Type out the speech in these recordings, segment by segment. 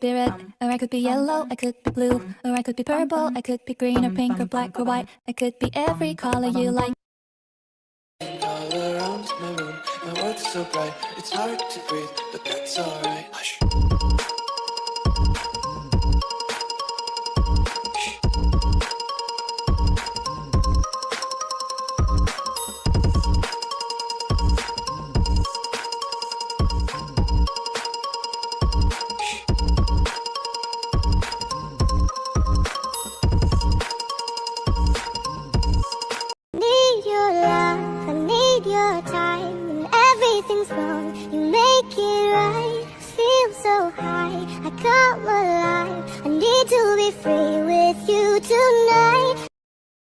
be red, or I could be yellow, I could be blue, or I could be purple, I could be green or pink or black or white, I could be every color you like. All around my room, my world's so bright, it's hard to breathe, but that's alright. Hush. Need your love, I need your time. When everything's wrong, you make it right. I feel so high, I come alive. I need to be free with you tonight.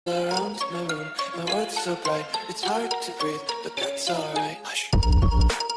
Around my room, my world's so bright, it's hard to breathe, but that's alright. Hush.